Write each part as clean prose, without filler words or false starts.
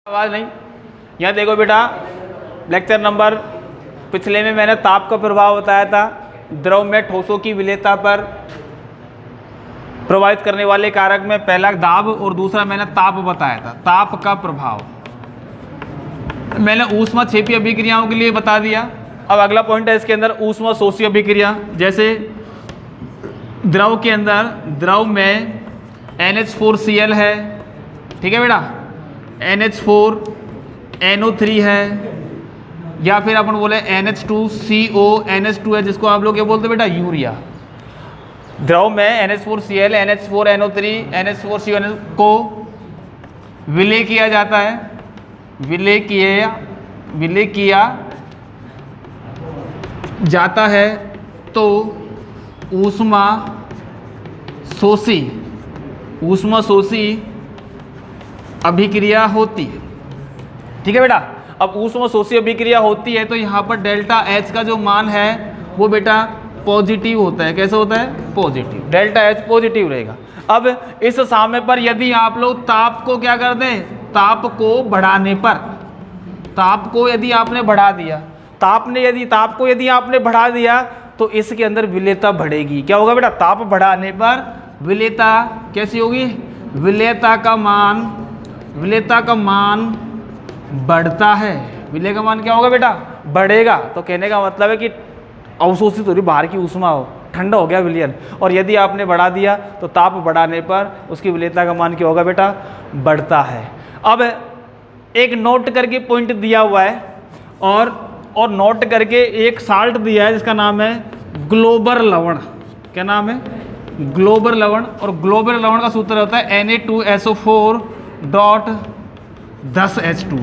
आवाज़ नहीं। यहाँ देखो बेटा, लेक्चर नंबर पिछले में मैंने ताप का प्रभाव बताया था। द्रव में ठोसों की विलेयता पर प्रभावित करने वाले कारक में पहला दाब और दूसरा मैंने ताप बताया था। ताप का प्रभाव मैंने ऊष्मा क्षेपीय अभिक्रियाओं के लिए बता दिया। अब अगला पॉइंट है इसके अंदर ऊष्मा शोषी अभिक्रिया। जैसे द्रव के अंदर, द्रव में NH4Cl है, ठीक है बेटा, NH4 NO3 है, या फिर अपन बोले NH2CO NH2 है, जिसको आप लोग क्या बोलते हैं बेटा, यूरिया। द्रव में NH4Cl NH4 NO3 NH4CO को विलय किया जाता है, विलय किया जाता है तो ऊष्मा शोषी अभिक्रिया होती है, ठीक है बेटा। अब ऊष्मा शोषी अभिक्रिया होती है तो यहाँ पर डेल्टा H का जो मान है वो बेटा पॉजिटिव होता है। कैसे होता है? पॉजिटिव। डेल्टा H पॉजिटिव रहेगा। अब इस समय पर यदि आप लोग ताप को क्या कर दें, ताप को बढ़ाने पर, ताप को यदि आपने बढ़ा दिया, ताप को यदि आपने बढ़ा दिया तो इसके अंदर विलेयता बढ़ेगी। क्या होगा बेटा? ताप बढ़ाने पर विलेयता कैसी होगी? विलेयता का मान बढ़ता है। विलेय का मान क्या होगा बेटा? बढ़ेगा। तो कहने का मतलब है कि अवशोषित हो रही बाहर की ऊष्मा हो, ठंडा हो गया विलयन, और यदि आपने बढ़ा दिया तो ताप बढ़ाने पर उसकी विलेयता का मान क्या होगा बेटा? बढ़ता है। अब एक नोट करके पॉइंट दिया हुआ है और नोट करके एक साल्ट दिया है जिसका नाम है ग्लोबर लवण। क्या नाम है? ग्लोबर लवण। और ग्लोबर लवण का सूत्र होता है Na2SO4.10H2O।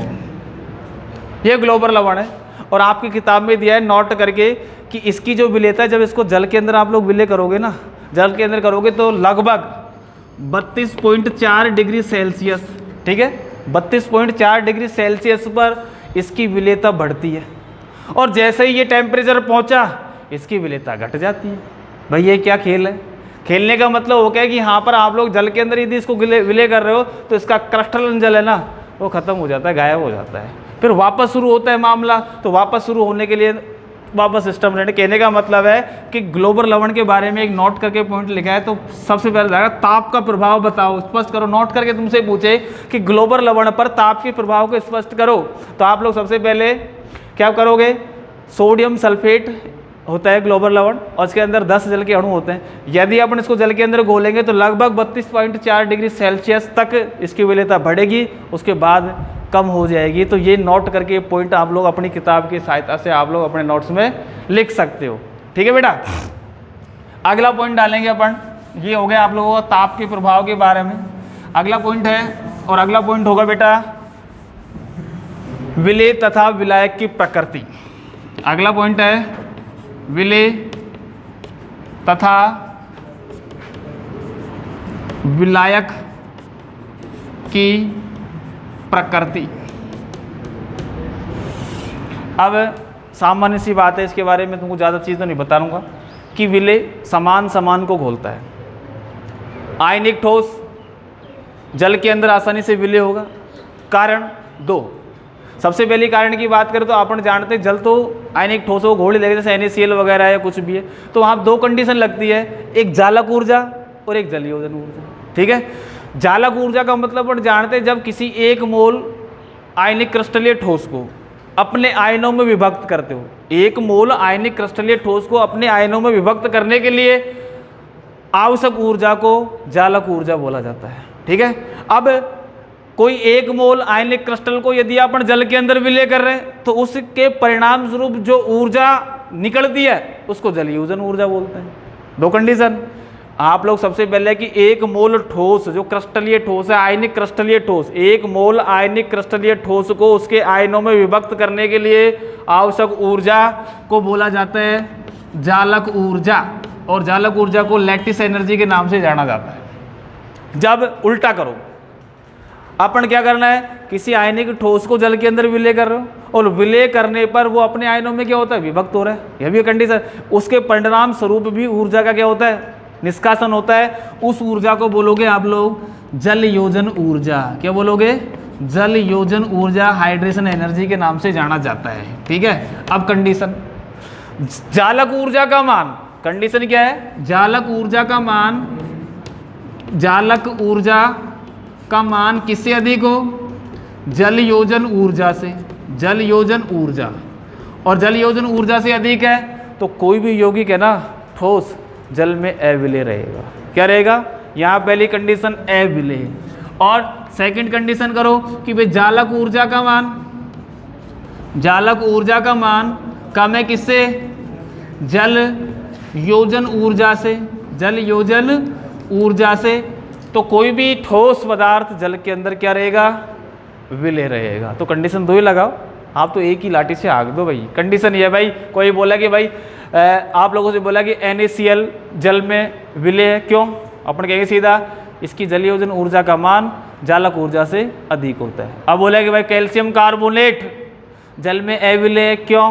ये ग्लोबर लवण है और आपकी किताब में दिया है नोट करके कि इसकी जो विलेयता है, जब इसको जल के अंदर आप लोग विलय करोगे ना, जल के अंदर करोगे तो लगभग 32.4 डिग्री सेल्सियस, ठीक है, 32.4 डिग्री सेल्सियस पर इसकी विलेयता बढ़ती है, और जैसे ही ये टेम्परेचर पहुंचा इसकी विलेयता घट जाती है। भाई ये क्या खेल है? खेलने का मतलब हो गया कि यहाँ पर आप लोग जल के अंदर यदि इसको विलय कर रहे हो तो इसका क्रिस्टलन जल है ना, वो खत्म हो जाता है, गायब हो जाता है। फिर वापस शुरू होता है मामला, तो वापस शुरू होने के लिए वापस सिस्टम रहने। कहने का मतलब है कि ग्लोबर लवण के बारे में एक नोट करके पॉइंट लिखा है, तो सबसे पहले जाएगा ताप का प्रभाव बताओ, स्पष्ट करो। नोट करके तुमसे पूछे कि ग्लोबर लवण पर ताप के प्रभाव को स्पष्ट करो, तो आप लोग सबसे पहले क्या करोगे? सोडियम सल्फेट होता है ग्लोबर लवण, और इसके अंदर 10 जल के अणु होते हैं। यदि अपन इसको जल के अंदर घोलेंगे तो लगभग 32.4 डिग्री सेल्सियस तक इसकी विलेयता बढ़ेगी, उसके बाद कम हो जाएगी। तो ये नोट करके पॉइंट आप लोग अपनी किताब की सहायता से आप लोग अपने नोट्स में लिख सकते हो, ठीक है बेटा। अगला पॉइंट डालेंगे अपन, ये हो गया आप लोगों का ताप के प्रभाव के बारे में। अगला पॉइंट है, और अगला पॉइंट होगा बेटा विलेय तथा विलायक की प्रकृति। अगला पॉइंट है विलेय तथा विलायक की प्रकृति। अब सामान्य सी बात है, इसके बारे में तुमको ज़्यादा चीज़ तो नहीं बताऊंगा कि विलेय समान को घोलता है। आयनिक ठोस जल के अंदर आसानी से विलय होगा। कारण दो। सबसे पहली कारण की बात करें तो अपन जानते हैं जल तो आयनिक ठोसों को घोल ही लेगा, जैसे NaCl वगैरह है, कुछ भी है, तो वहाँ 2 कंडीशन लगती है, एक जालक ऊर्जा और एक जलयोजन ऊर्जा, ठीक है। जालक ऊर्जा का मतलब अपन जानते हैं जब किसी एक मोल आयनिक क्रिस्टलीय ठोस को अपने आयनों में विभक्त करते हो। एक मोल आयनिक क्रिस्टलीय ठोस को अपने आयनों में विभक्त करने के लिए आवश्यक ऊर्जा को जालक ऊर्जा बोला जाता है, ठीक है। अब कोई एक मोल आयनिक क्रिस्टल को यदि अपन जल के अंदर विलय कर रहे हैं तो उसके परिणाम स्वरूप जो ऊर्जा निकलती है उसको जलयोजन ऊर्जा बोलते हैं। 2 कंडीशन आप लोग सबसे पहले कि एक मोल ठोस जो क्रिस्टलीय ठोस है, आयनिक क्रिस्टलीय ठोस, एक मोल आयनिक क्रिस्टलीय ठोस को उसके आयनों में विभक्त करने के लिए आवश्यक ऊर्जा को बोला जाता है जालक ऊर्जा, और जालक ऊर्जा को लैटिस एनर्जी के नाम से जाना जाता है। जब उल्टा करो, अपन क्या करना है, किसी आयनिक ठोस को जल के अंदर विलय कर रहे हो और विलय करने पर वो अपने आयनों में क्या होता है? विभक्त हो रहा है। यह भी कंडीशन। उसके परिणाम स्वरूप भी ऊर्जा का क्या होता है? निष्कासन होता है। उस ऊर्जा को बोलोगे आप लोग जल योजन ऊर्जा। क्या बोलोगे? जल योजन ऊर्जा हाइड्रेशन एनर्जी के नाम से जाना जाता है। ठीक है, अब कंडीशन, जालक ऊर्जा का मान, कंडीशन क्या है, जालक ऊर्जा का मान, जालक ऊर्जा का मान किससे अधिक हो, जल योजन ऊर्जा से, जल योजन ऊर्जा, और जल योजन ऊर्जा से अधिक है तो कोई भी यौगिक है ना ठोस जल में अविलेय रहेगा। क्या रहेगा, यहाँ पहली कंडीशन अविलेय, और सेकंड कंडीशन करो कि भाई जालक ऊर्जा का मान, जालक ऊर्जा का मान कम है किससे, जल योजन ऊर्जा से, जल योजन ऊर्जा से, तो कोई भी ठोस पदार्थ जल के अंदर क्या रहेगा, विलेय रहेगा। तो कंडीशन दो ही लगाओ, आप तो एक ही लाठी से आग दो भाई। कंडीशन ये है भाई, कोई बोला कि भाई आप लोगों से बोला कि NaCl जल में विलेय है, क्यों, अपन कहेंगे सीधा इसकी जल योजन ऊर्जा का मान जालक ऊर्जा से अधिक होता है। अब बोला कि भाई कैल्शियम कार्बोनेट जल में अविलेय है, क्यों,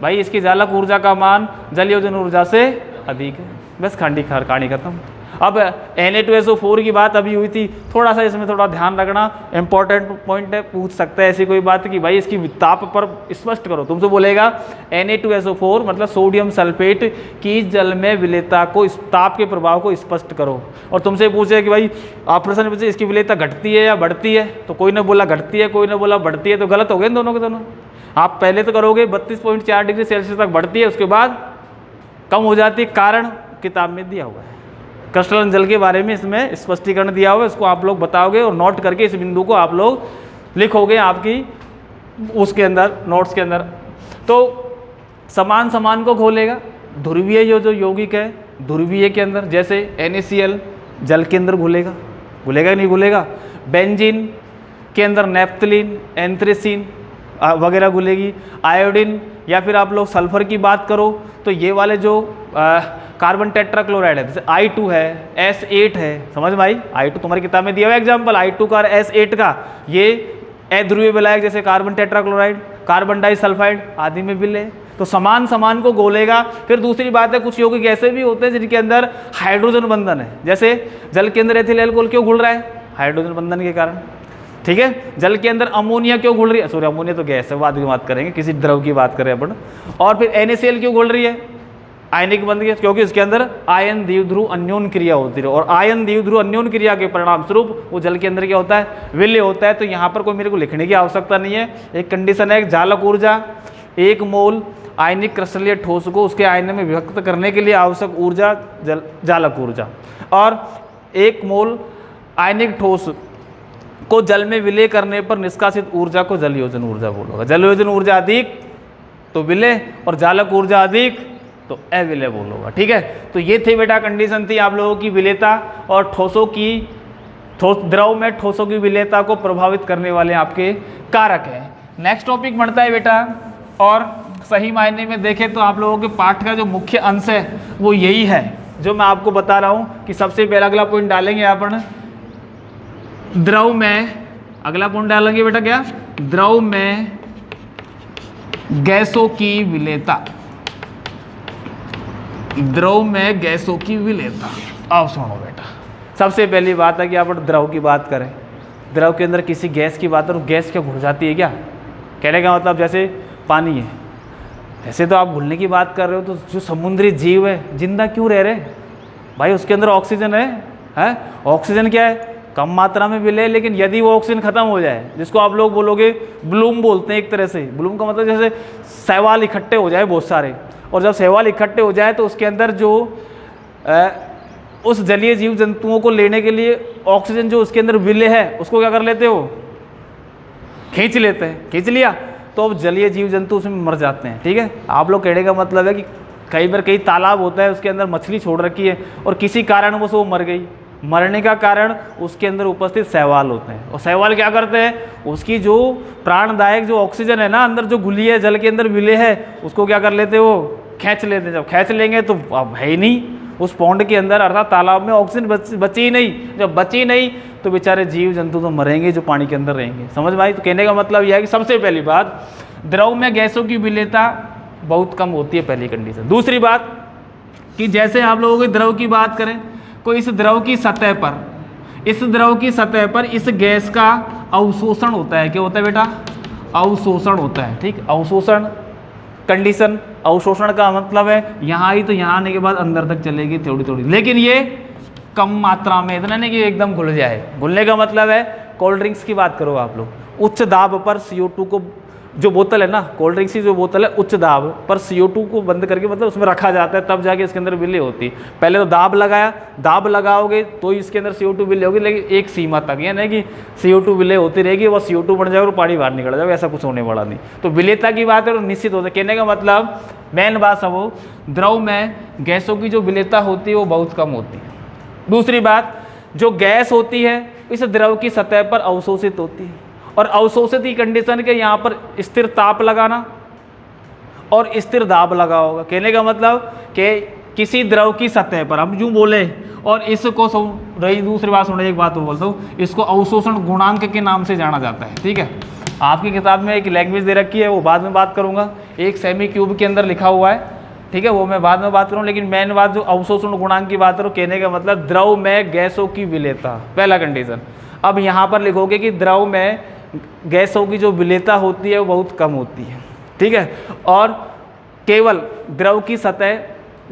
भाई इसकी जालक ऊर्जा का मान जल योजन ऊर्जा से अधिक है। बस कहानी खत्म। अब Na2SO4 की बात अभी हुई थी, थोड़ा सा इसमें थोड़ा ध्यान रखना, इंपॉर्टेंट पॉइंट है, पूछ सकता है ऐसी कोई बात कि भाई इसकी ताप पर स्पष्ट करो। तुमसे बोलेगा Na2SO4 मतलब सोडियम सल्फेट की जल में विलेयता को, इस ताप के प्रभाव को स्पष्ट करो। और तुमसे पूछे कि भाई आप प्रश्न पूछे इसकी विलेयता घटती है या बढ़ती है, तो कोई ने बोला घटती है, कोई ने बोला बढ़ती है, तो गलत हो गए दोनों के दोनों। आप पहले तो करोगे 32.4 डिग्री सेल्सियस तक बढ़ती है, उसके बाद कम हो जाती है, कारण किताब में दिया हुआ है। क्रिस्टलन जल के बारे में इसमें स्पष्टीकरण दिया हुआ है, इसको आप लोग बताओगे और नोट करके इस बिंदु को आप लोग लिखोगे आपकी उसके अंदर, नोट्स के अंदर। तो समान समान को खोलेगा, ध्रुवीय जो यौगिक है ध्रुवीय के अंदर, जैसे NaCl जल के अंदर घुलेगा, घुलेगा नहीं घुलेगा, बेंजीन के अंदर नेफ्थलीन, एंथ्रेसीन वगैरह घुलेगी, आयोडीन, या फिर आप लोग सल्फर की बात करो तो ये वाले जो कार्बन टेट्राक्लोराइड है, जैसे I2 है, S8 है, समझ में आई, I2 तुम्हारी किताब में दिया हुआ एग्जाम्पल, I2 का और S8 का, ये अध्रुवीय विलायक जैसे कार्बन टेट्राक्लोराइड, कार्बन डाइसल्फाइड आदि में विलेय। तो समान समान को घोलेगा। फिर दूसरी बात है, कुछ यौगिक ऐसे भी होते हैं जिनके अंदर हाइड्रोजन बंधन है, जैसे जल के अंदर एथिल एल्कोहल क्यों घुल रहा है, हाइड्रोजन बंधन के कारण। ठीक है, जल के अंदर अमोनिया क्यों घुल रही है, सॉरी अमोनिया तो गैस है, बाद में बात करेंगे, किसी द्रव की बात करें अपन। और फिर NaCl क्यों घुल रही है, आयनिक बंध गया, क्योंकि इसके अंदर आयन द्विध्रुव अन्योन क्रिया होती है, और आयन द्विध्रुव अन्योन क्रिया के परिणाम स्वरूप वो जल के अंदर क्या होता है, विलेय होता है। तो यहाँ पर कोई मेरे को लिखने की आवश्यकता नहीं है। एक कंडीशन है, जालक ऊर्जा 1 मोल आयनिक क्रिस्टलीय ठोस को उसके आयन में विभक्त करने के लिए आवश्यक ऊर्जा जालक ऊर्जा, और 1 मोल आयनिक ठोस को जल में विलेय करने पर निष्कासित ऊर्जा को जल योजन ऊर्जा बोलोगा। जल योजन ऊर्जा अधिक तो विलेय, और जालक ऊर्जा अधिक तो अविलेय बोलोगा। ठीक है, तो ये थी बेटा कंडीशन थी आप लोगों की विलेयता और ठोसों की, द्रव में ठोसों की विलेयता को प्रभावित करने वाले आपके कारक हैं। नेक्स्ट टॉपिक बढ़ता है बेटा, और सही मायने में देखें तो आप लोगों के पाठ का जो मुख्य अंश है वो यही है जो मैं आपको बता रहा हूँ कि सबसे पहला अगला पॉइंट डालेंगे अपन द्रव में, अगला पॉइंट डालेंगे बेटा क्या, द्रव में गैसों की विलेयता, द्रव में गैसों की विलेयता। अब सुनो बेटा, सबसे पहली बात है कि आप द्रव की बात करें, द्रव के अंदर किसी गैस की बात करो, गैस क्या घुल जाती है क्या, कहने का मतलब जैसे पानी है, ऐसे तो आप घुलने की बात कर रहे हो, तो जो समुद्री जीव है जिंदा क्यों रह रहे भाई, उसके अंदर ऑक्सीजन है? ऑक्सीजन क्या है, कम मात्रा में विलेय, लेकिन यदि वो ऑक्सीजन खत्म हो जाए, जिसको आप लोग बोलोगे ब्लूम बोलते हैं एक तरह से, ब्लूम का मतलब जैसे शैवाल इकट्ठे हो जाए बहुत सारे, और जब शैवाल इकट्ठे हो जाए तो उसके अंदर जो उस जलीय जीव जंतुओं को लेने के लिए ऑक्सीजन जो उसके अंदर विलेय है उसको क्या कर लेते हो, खींच लेते हैं, खींच लिया तो अब जलीय जीव जंतु उसमें मर जाते हैं। ठीक है, आप लोग कहने का मतलब है कि कई बार कई तालाब होता है उसके अंदर मछली छोड़ रखी है और किसी कारणवश वो मर गई, मरने का कारण उसके अंदर उपस्थित शैवाल होते हैं, और शैवाल क्या करते हैं, उसकी जो प्राणदायक जो ऑक्सीजन है ना अंदर जो घुली है जल के अंदर विलेय है उसको क्या कर लेते हो, खींच लेते हैं। जब खींच लेंगे तो अब है ही नहीं उस पौंड के अंदर, अर्थात तालाब में ऑक्सीजन बची ही नहीं, जब बची नहीं तो बेचारे जीव जंतु तो मरेंगे जो पानी के अंदर रहेंगे। समझ में आई? तो कहने का मतलब यह है कि सबसे पहली बात, द्रव में गैसों की विलेयता बहुत कम होती है, पहली कंडीशन। दूसरी बात कि जैसे आप लोगों के द्रव की बात करें, कोई इस द्रव की सतह पर इस द्रव की सतह पर इस गैस का अवशोषण होता है। क्या होता है बेटा? अवशोषण होता है। ठीक, अवशोषण कंडीशन, अवशोषण का मतलब है यहाँ ही तो यहाँ आने के बाद अंदर तक चलेगी थोड़ी थोड़ी, लेकिन ये कम मात्रा में, इतना नहीं कि एकदम घुल जाए। घुलने का मतलब है कोल्ड ड्रिंक्स की बात करो आप लोग, उच्च दाब पर CO2 को, जो बोतल है ना कोल्ड ड्रिंक्स की जो बोतल है, उच्च दाब पर CO2 को बंद करके मतलब उसमें रखा जाता है, तब जाके इसके अंदर विलेय होती है। पहले तो दाब लगाया, दाब लगाओगे तो इसके अंदर CO2 विलेय होगी, लेकिन एक सीमा तक, ये नहीं कि CO2 विलेय होती रहेगी, वो CO2 बन जाएगा और पानी बाहर निकल जाएगा, ऐसा कुछ होने वाला नहीं। तो विलेयता की बात है तो निश्चित होता है। कहने का मतलब मेन बात सब हो, द्रव में गैसों की जो विलेयता होती है वो बहुत कम होती है। दूसरी बात, जो गैस होती है इस द्रव की सतह पर अवशोषित होती है, और अवशोषित की कंडीशन के यहाँ पर स्थिर ताप लगाना और स्थिर दाब लगा होगा। कहने का मतलब कि किसी द्रव की सतह पर हम यूँ बोले, और इसको रही दूसरी बात सुनिए, एक बात बोलता हूँ, इसको अवशोषण गुणांक के नाम से जाना जाता है। ठीक है, आपकी किताब में एक लैंग्वेज दे रखी है, वो बाद में बात करूँगा, एक सेमी क्यूब के अंदर लिखा हुआ है। ठीक है, वो मैं बाद में बात करूँ, लेकिन मेन बात जो अवशोषण गुणांक की बात करूँ, कहने का मतलब द्रव में गैसों की विलेयता, पहला कंडीशन। अब यहाँ पर लिखोगे कि द्रव में गैसों की जो विलेयता होती है वो बहुत कम होती है। ठीक है, और केवल द्रव की सतह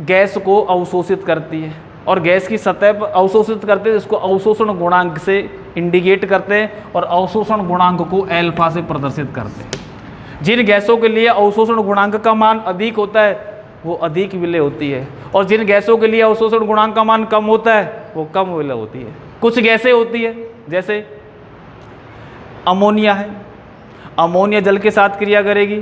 गैस को अवशोषित करती है, और गैस की सतह पर अवशोषित करते हैं, इसको अवशोषण गुणांक से इंडिकेट करते हैं, और अवशोषण गुणांक को अल्फा से प्रदर्शित करते हैं। जिन गैसों के लिए अवशोषण गुणांक का मान अधिक होता है वो अधिक विलेय होती है, और जिन गैसों के लिए अवशोषण गुणांक का मान कम होता है वो कम विलेय होती है। कुछ गैसें होती है, जैसे अमोनिया है, अमोनिया जल के साथ क्रिया करेगी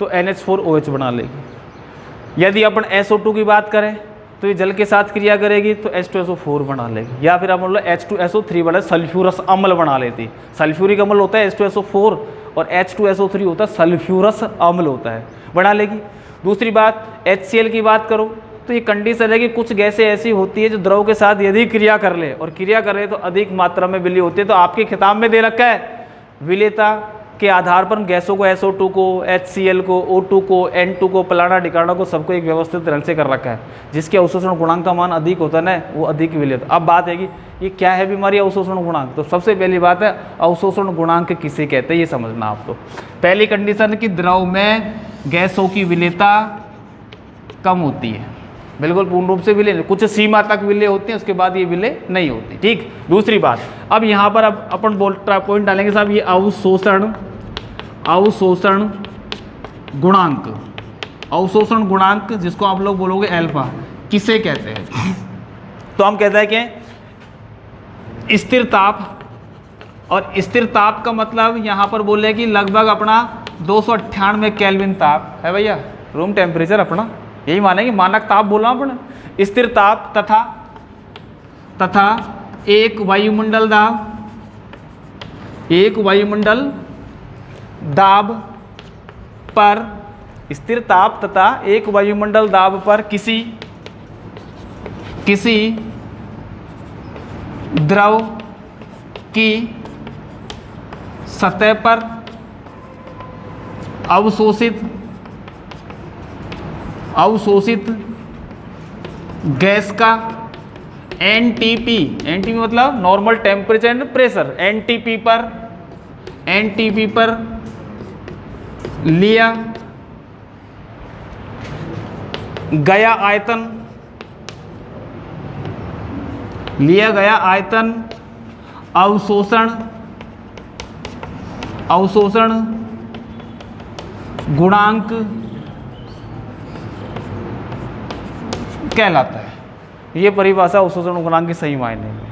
तो NH4OH बना लेगी। यदि अपन SO2 की बात करें तो ये जल के साथ क्रिया करेगी तो H2SO4 बना लेगी, या फिर अपन H2SO3 बना, सल्फ्यूरस अम्ल बना लेती। सल्फ्यूरिक अम्ल होता है H2SO4, और H2SO3 होता है सल्फ्यूरस अम्ल होता है, बना लेगी। दूसरी बात, HCl की बात करो तो ये कंडीशन है कि कुछ गैसें ऐसी होती है जो द्रव के साथ यदि क्रिया कर ले, और क्रिया कर ले तो अधिक मात्रा में विलेय होती है। तो आपके किताब में दे रखा है विलेयता के आधार पर गैसों को, SO2 को, HCl को, O2 को, N2 को, फलाना ढिकाना को, सबको एक व्यवस्थित ढंग से कर रखा है। जिसके अवशोषण गुणांक का मान अधिक होता है ना, वो अधिक विलेय। अब बात है कि ये क्या है बीमारी अवशोषण गुणांक। तो सबसे पहली बात है अवशोषण गुणांक किसे कहते हैं, ये समझना आपको। पहली कंडीशन कि द्रव में गैसों की विलेयता कम होती है, बिल्कुल पूर्ण रूप से विलेय, कुछ सीमा तक विलेय होती है, उसके बाद ये विलेय नहीं होती। ठीक, दूसरी बात, अब यहाँ पर अब अपन पॉइंट डालेंगे साहब, ये अवशोषण गुणांक, अवशोषण गुणांक जिसको आप लोग बोलोगे अल्फा, किसे कहते हैं? तो हम कहते हैं कि स्थिर ताप, और स्थिर ताप का मतलब यहाँ पर बोले कि लगभग अपना 298 केल्विन ताप है भैया, रूम टेम्परेचर अपना, यही मानेंगे, मानक ताप बोला आपने। स्थिर ताप तथा एक वायुमंडल दाब, एक वायुमंडल दाब पर, स्थिर ताप तथा एक वायुमंडल दाब पर किसी द्रव की सतह पर अवशोषित गैस का NTP मतलब normal temperature and pressure, NTP पर लिया गया आयतन अवशोषण गुणांक कहलाता है। ये परिभाषा अवशोषण गुणांक की सही मायने में।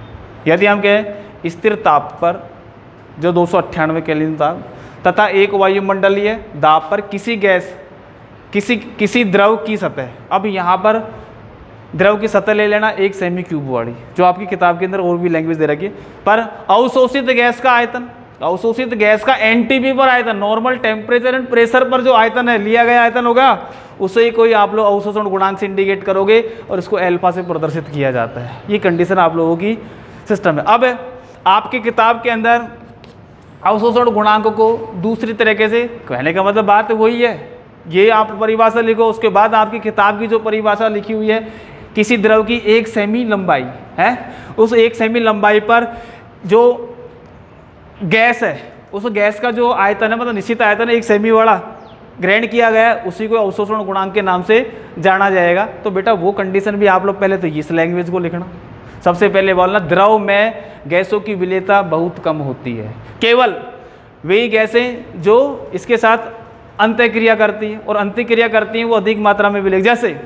यदि हम कहें स्थिर ताप पर जो 298 केल्विन ताप तथा एक वायुमंडलीय दाब पर किसी गैस किसी द्रव की सतह, अब यहाँ पर द्रव की सतह ले लेना एक सेमी क्यूब वाली, जो आपकी किताब के अंदर और भी लैंग्वेज दे रखी है, पर अवशोषित गैस का आयतन, अवशोषित गैस का NTP पर आयतन, नॉर्मल टेम्परेचर एंड प्रेशर पर जो आयतन है, लिया गया आयतन होगा, उसे ही कोई आप लोग अवशोषण गुणांक से इंडिकेट करोगे और इसको अल्फा से प्रदर्शित किया जाता है। ये कंडीशन आप लोगों की सिस्टम है। अब आपकी किताब के अंदर अवशोषण गुणांक को दूसरी तरीके से कहने का मतलब बात वही है, ये आप परिभाषा लिखो, उसके बाद आपकी किताब की जो परिभाषा लिखी हुई है, किसी द्रव की एक सेमी लंबाई है, उस एक सेमी लंबाई पर जो गैस है उस गैस का जो आयतन है, मतलब निश्चित आयतन है, 1 सेमी वाला ग्रहण किया गया है, उसी को अवशोषण गुणांक के नाम से जाना जाएगा। तो बेटा वो कंडीशन भी आप लोग पहले तो इस लैंग्वेज को लिखना। सबसे पहले बोलना द्रव में गैसों की विलेयता बहुत कम होती है, केवल वही गैसें जो इसके साथ अंतःक्रिया करती हैं, और अंतःक्रिया करती हैं वो अधिक मात्रा में विलेय, जैसे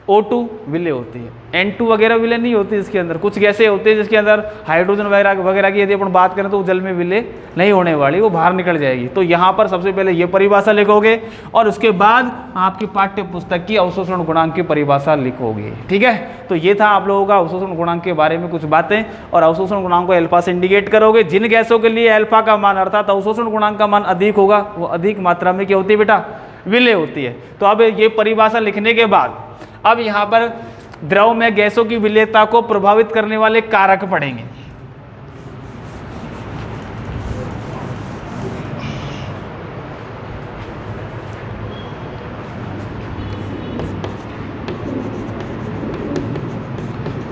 O2 विलेय होती है, N2 वगैरह विलेय नहीं होती इसके अंदर। कुछ गैसें होती है जिसके अंदर हाइड्रोजन वगैरह की यदि अपन बात करें तो वो जल में विलेय नहीं होने वाली, वो बाहर निकल जाएगी। तो यहाँ पर सबसे पहले ये परिभाषा लिखोगे और उसके बाद आपकी पाठ्य पुस्तक की अवशोषण गुणांक की परिभाषा लिखोगे। ठीक है, तो ये था आप लोगों का अवशोषण गुणांक के बारे में कुछ बातें। और अवशोषण गुणांक को अल्फा से इंडिकेट करोगे। जिन गैसों के लिए अल्फा का मान अर्थात अवशोषण गुणांक का मान अधिक होगा वो अधिक मात्रा में क्या होती है बेटा, विलेय होती है। तो अब ये परिभाषा लिखने के बाद अब यहाँ पर द्रव में गैसों की विलेयता को प्रभावित करने वाले कारक पढ़ेंगे।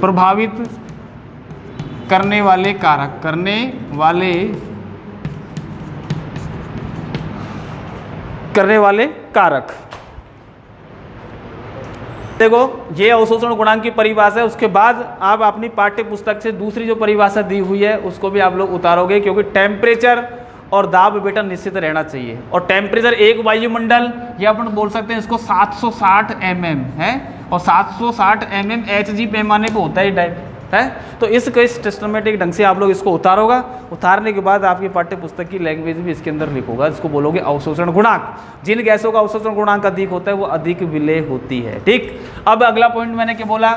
प्रभावित करने वाले कारक, करने वाले कारक। देखो ये अवशोषण गुणांक की परिभाषा है। उसके बाद आप अपनी पाठ्य पुस्तक से दूसरी जो परिभाषा दी हुई है उसको भी आप लोग उतारोगे, क्योंकि टेम्परेचर और दाब बेटा निश्चित रहना चाहिए। और टेम्परेचर एक वायुमंडल, या अपन बोल सकते हैं इसको 760 mm है, और 760 mm Hg पैमाने पे होता है टाइप है। तो इसको सिस्टमेटिक ढंग से आप लोग इसको उतारोगा। उतारने के बाद आपकी पाठ्य पुस्तक की लैंग्वेज भी इसके अंदर लिखोगा, इसको बोलोगे अवशोषण गुणांक। जिन गैसों का अवशोषण गुणांक अधिक होता है वो अधिक विलेय होती है। ठीक, अब अगला पॉइंट मैंने क्या बोला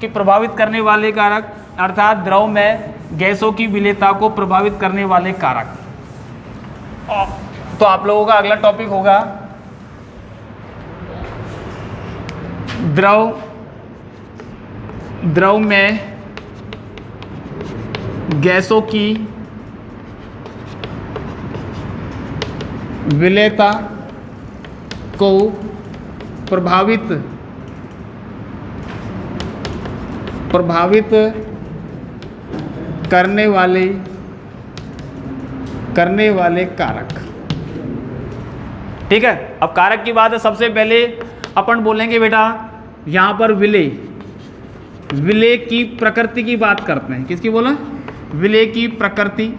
कि प्रभावित करने वाले कारक, अर्थात द्रव में गैसों की विलेयता को प्रभावित करने वाले कारक। तो आप लोगों का अगला टॉपिक होगा द्रव में गैसों की विलेयता को प्रभावित करने वाले कारक। ठीक है, अब कारक की बात है। सबसे पहले अपन बोलेंगे बेटा यहां पर विलेय की प्रकृति की बात करते हैं। किसकी बोला? विलेय की प्रकृति।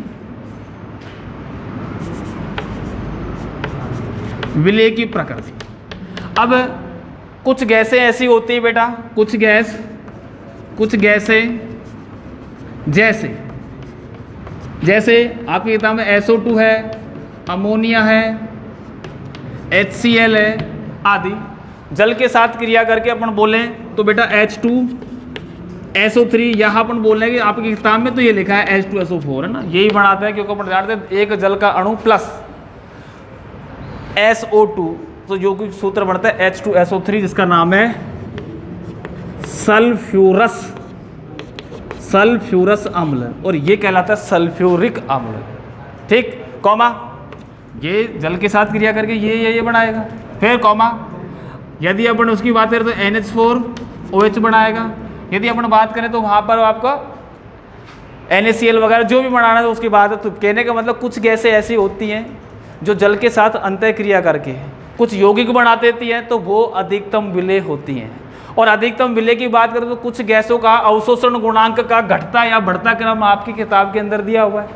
विलेय की प्रकृति। अब कुछ गैसें ऐसी होती है बेटा, कुछ गैसें जैसे आपकी किताब में SO2 है, अमोनिया है, HCl है आदि, जल के साथ क्रिया करके अपन बोलें तो बेटा H2SO3, यहाँ अपन बोल रहे हैं कि आपकी किताब में तो ये लिखा है H2SO4 है ना, यही बनाते हैं क्योंकि अपन जानते हैं एक जल का अणु प्लस SO2 तो जो कुछ सूत्र बनता है H2SO3 जिसका नाम है सल्फ्यूरस अम्ल, और ये कहलाता है सल्फ्यूरिक अम्ल। ठीक, कॉमा, ये जल के साथ क्रिया करके ये बनाएगा। फिर कॉमा, यदि अपन उसकी बात करें तो NH4OH बनाएगा। यदि अपन बात करें तो वहाँ पर आपका NaCl वगैरह जो भी बनाना है तो उसकी बात है। तो कहने का मतलब कुछ गैसें ऐसी होती हैं जो जल के साथ अंतःक्रिया करके कुछ यौगिक बना देती हैं, तो वो अधिकतम विलेय होती हैं। और अधिकतम विलेय की बात करें तो कुछ गैसों का अवशोषण गुणांक का घटता या बढ़ता क्रम आपकी किताब के अंदर दिया हुआ है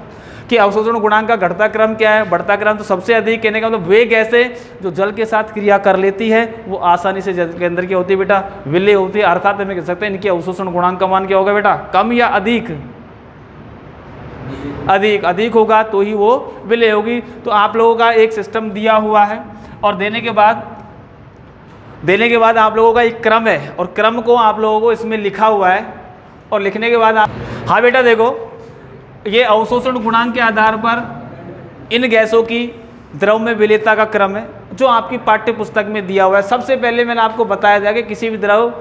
कि अवशोषण गुणांक का घटता क्रम क्या है, बढ़ता क्रम। तो सबसे अधिक कहने का मतलब वे गैसें जो जल के साथ क्रिया कर लेती है वो आसानी से जल के अंदर क्या होती है बेटा, विलेय होती है। अर्थात हमें कह सकते हैं इनके अवशोषण गुणांक का मान क्या होगा बेटा, कम या अधिक? अधिक होगा तो ही वो विलेय होगी। तो आप लोगों का एक सिस्टम दिया हुआ है और देने के बाद आप लोगों का एक क्रम है, और क्रम को आप लोगों को इसमें लिखा हुआ है। और लिखने के बाद हाँ बेटा देखो, ये अवशोषण गुणांक के आधार पर इन गैसों की द्रव में विलेयता का क्रम है जो आपकी पाठ्य पुस्तक में दिया हुआ है। सबसे पहले मैंने आपको बताया था कि किसी भी द्रव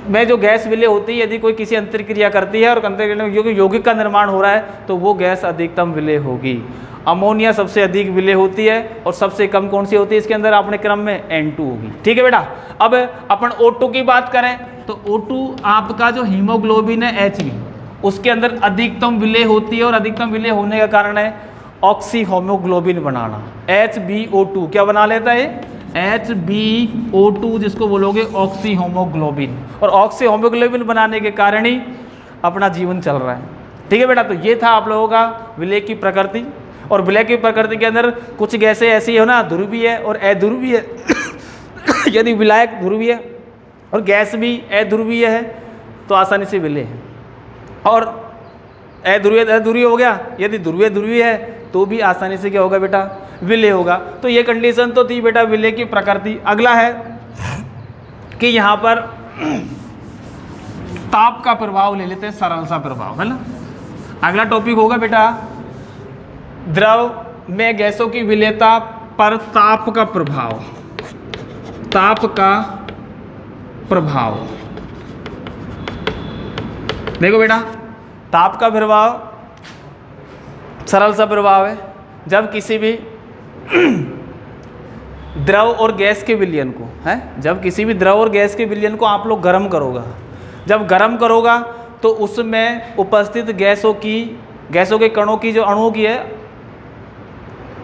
में जो गैस विलेय होती है, यदि कोई किसी अंतर्क्रिया करती है और अंतर्क्रिया में यौगिक का निर्माण हो रहा है तो वो गैस अधिकतम विलेय होगी। अमोनिया सबसे अधिक विलेय होती है, और सबसे कम कौन सी होती है इसके अंदर अपने क्रम में? N2 होगी। ठीक है बेटा। अब अपन O2 की बात करें तो O2 आपका जो हीमोग्लोबिन है Hb, उसके अंदर अधिकतम विलय होती है और अधिकतम विलय होने का कारण है ऑक्सी होमोग्लोबिन बनाना। HBO2 क्या बना लेता है? HBO2 जिसको बोलोगे ऑक्सी होमोग्लोबिन, और ऑक्सी होमोग्लोबिन बनाने के कारण ही अपना जीवन चल रहा है। ठीक है बेटा, तो ये था आप लोगों का विलय की प्रकृति। और विलय की प्रकृति के अंदर कुछ गैसें ऐसी हो ना, ध्रुवीय है और अध्रुवीय है। यदि विलायक ध्रुवीय और गैस भी अध्रुवीय है तो आसानी से विलय है, और अध्रुवीय हो गया, यदि ध्रुवीय है तो भी आसानी से क्या होगा बेटा? विलय होगा। तो ये कंडीशन तो थी बेटा विलय की प्रकृति। अगला है कि यहाँ पर ताप का प्रभाव ले लेते हैं, सरल सा प्रभाव है ना। अगला टॉपिक होगा बेटा द्रव में गैसों की विलयता पर ताप का प्रभाव। ताप का प्रभाव देखो बेटा, ताप का प्रभाव सरल सा प्रभाव है। जब किसी भी द्रव और गैस के विलयन को जब किसी भी द्रव और गैस के विलयन को आप लोग गर्म करोगा, जब गर्म करोगा तो उसमें उपस्थित गैसों के कणों की जो अणुओं की है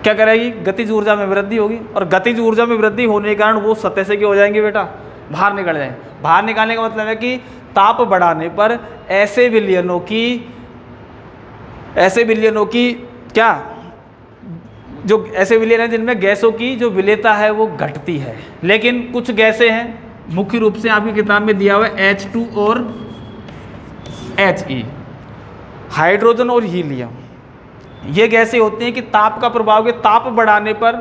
क्या करेगी? गतिज ऊर्जा में वृद्धि होगी, और गतिज ऊर्जा में वृद्धि होने के कारण वो सतह से क्या हो जाएंगे बेटा? बाहर निकल जाएंगे। बाहर निकालने का मतलब है कि ताप बढ़ाने पर ऐसे विलयनों की क्या, जो ऐसे विलयन हैं जिनमें गैसों की जो विलेयता है वो घटती है। लेकिन कुछ गैसें हैं, मुख्य रूप से आपकी किताब में दिया हुआ है H2 और He, हाइड्रोजन और हीलियम। ये गैसें होती हैं कि ताप का प्रभाव के ताप बढ़ाने पर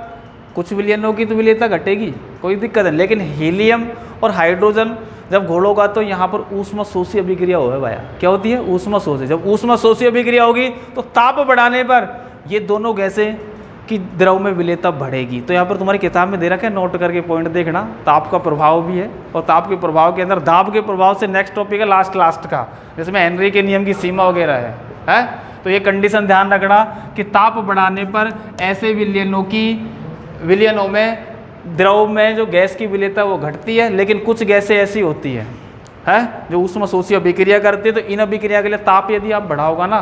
कुछ विलयनों की तो विलेयता घटेगी, कोई दिक्कत नहीं, लेकिन हीलियम और हाइड्रोजन जब घोलोगा तो यहाँ पर ऊष्मशोषी अभिक्रिया होगा भाया। क्या होती है? ऊष्मशोषी। जब ऊष्मशोषी अभिक्रिया होगी तो ताप बढ़ाने पर ये दोनों गैसें की द्रव में विलेयता बढ़ेगी। तो यहाँ पर तुम्हारी किताब में दे रखा है, नोट करके पॉइंट देखना। ताप का प्रभाव भी है, और ताप के प्रभाव के अंदर दाब के प्रभाव से नेक्स्ट टॉपिक है लास्ट का, जिसमें हेनरी के नियम की सीमा वगैरह है। तो ये कंडीशन ध्यान रखना कि ताप बढ़ाने पर ऐसे विलयनों में द्रव में जो गैस की विलेयता वो घटती है, लेकिन कुछ गैसें ऐसी होती है जो ऊष्मशोषी अभिक्रिया करती है। तो इन अभिक्रिया के लिए ताप यदि आप बढ़ाओगा ना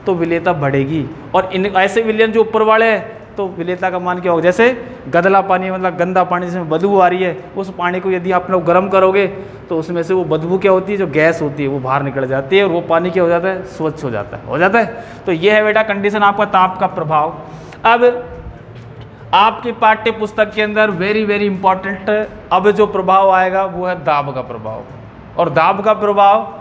तो विलेयता बढ़ेगी, और इन ऐसे विलयन जो ऊपर वाले हैं तो विलेयता का मान क्या होगा? जैसे गदला पानी, मतलब गंदा पानी जिसमें बदबू आ रही है, उस पानी को यदि आप लोग गर्म करोगे तो उसमें से वो बदबू क्या होती है, जो गैस होती है वो बाहर निकल जाती है, और वो पानी क्या हो जाता है? स्वच्छ हो जाता है। तो ये है बेटा कंडीशन आपका ताप का प्रभाव। अब आपकी पाठ्य पुस्तक के अंदर वेरी इंपॉर्टेंट अब जो प्रभाव आएगा वो है दाब का प्रभाव। और दाब का प्रभाव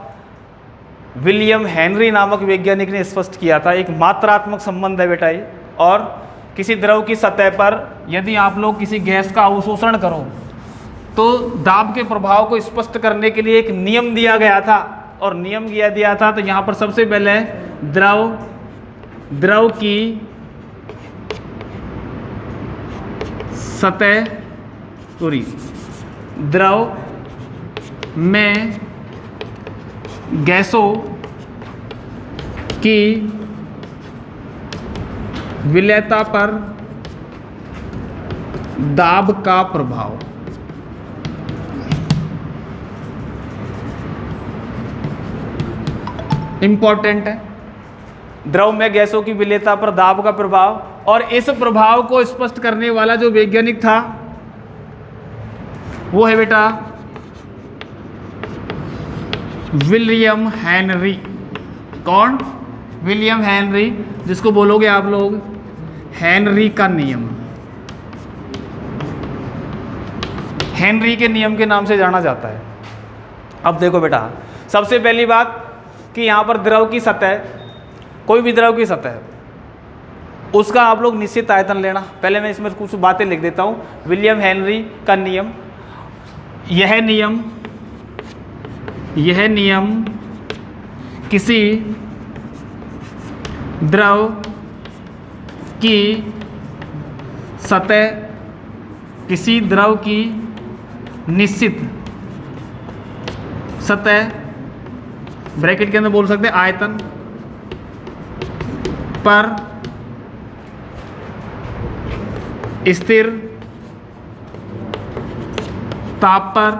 विलियम हेनरी नामक वैज्ञानिक ने स्पष्ट किया था। एक मात्रात्मक संबंध है बेटा ये। और किसी द्रव की सतह पर यदि आप लोग किसी गैस का अवशोषण करो तो दाब के प्रभाव को स्पष्ट करने के लिए एक नियम दिया गया था, और नियम दिया था तो यहाँ पर सबसे पहले द्रव की सतह द्रव में गैसों की विलेयता पर दाब का प्रभाव। इंपॉर्टेंट है, द्रव में गैसों की विलेयता पर दाब का प्रभाव। और इस प्रभाव को स्पष्ट करने वाला जो वैज्ञानिक था वो है बेटा विलियम हेनरी। कौन? विलियम हेनरी, जिसको बोलोगे आप लोग हेनरी का नियम। हेनरी के नियम के नाम से जाना जाता है। अब देखो बेटा, सबसे पहली बात कि यहाँ पर द्रव की सतह, कोई भी द्रव की सतह, उसका आप लोग निश्चित आयतन लेना। पहले मैं इसमें कुछ बातें लिख देता हूँ। विलियम हेनरी का नियम, यह नियम किसी द्रव की सतह, किसी द्रव की निश्चित सतह, ब्रैकेट के अंदर बोल सकते हैं आयतन, पर स्थिर ताप पर,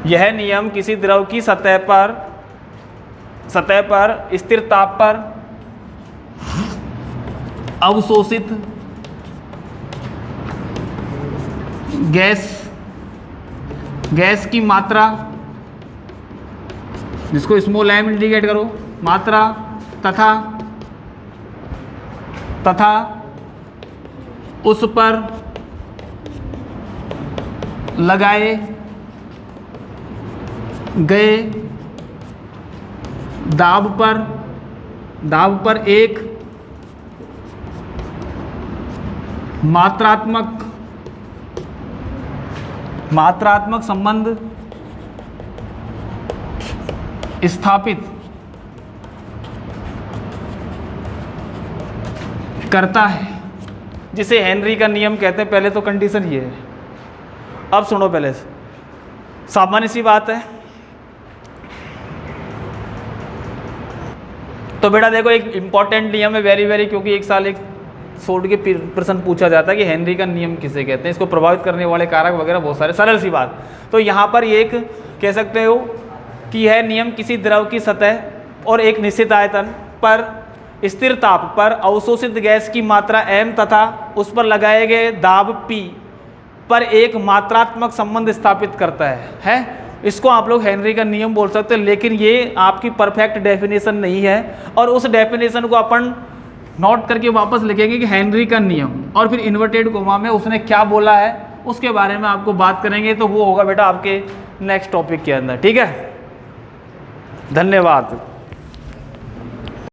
यह नियम किसी द्रव की सतह पर सतह पर स्थिर ताप पर अवशोषित गैस की मात्रा, जिसको स्मॉल m इंडिकेट करो, मात्रा तथा उस पर लगाए गए दाब पर एक मात्रात्मक संबंध स्थापित करता है, जिसे हेनरी का नियम कहते हैं। पहले तो कंडीशन ये है। अब सुनो, पहले से सामान्य सी बात है। तो बेटा देखो, एक इंपॉर्टेंट नियम है, वेरी, क्योंकि एक साल एक सोल्ड के प्रश्न पूछा जाता है कि हेनरी का नियम किसे कहते हैं, इसको प्रभावित करने वाले कारक वगैरह बहुत सारे, सरल सी बात। तो यहाँ पर ये एक कह सकते हो कि यह नियम किसी द्रव की सतह और एक निश्चित आयतन पर स्थिर ताप पर अवशोषित गैस की मात्रा m तथा उस पर लगाए गए दाब P पर एक मात्रात्मक संबंध स्थापित करता है। इसको आप लोग हेनरी का नियम बोल सकते हैं, लेकिन ये आपकी परफेक्ट डेफिनेशन नहीं है। और उस डेफिनेशन को अपन नोट करके वापस लिखेंगे कि हेनरी का नियम, और फिर इन्वर्टेड कोमा में उसने क्या बोला है उसके बारे में आपको बात करेंगे। तो वो होगा बेटा आपके नेक्स्ट टॉपिक के अंदर। ठीक है, धन्यवाद।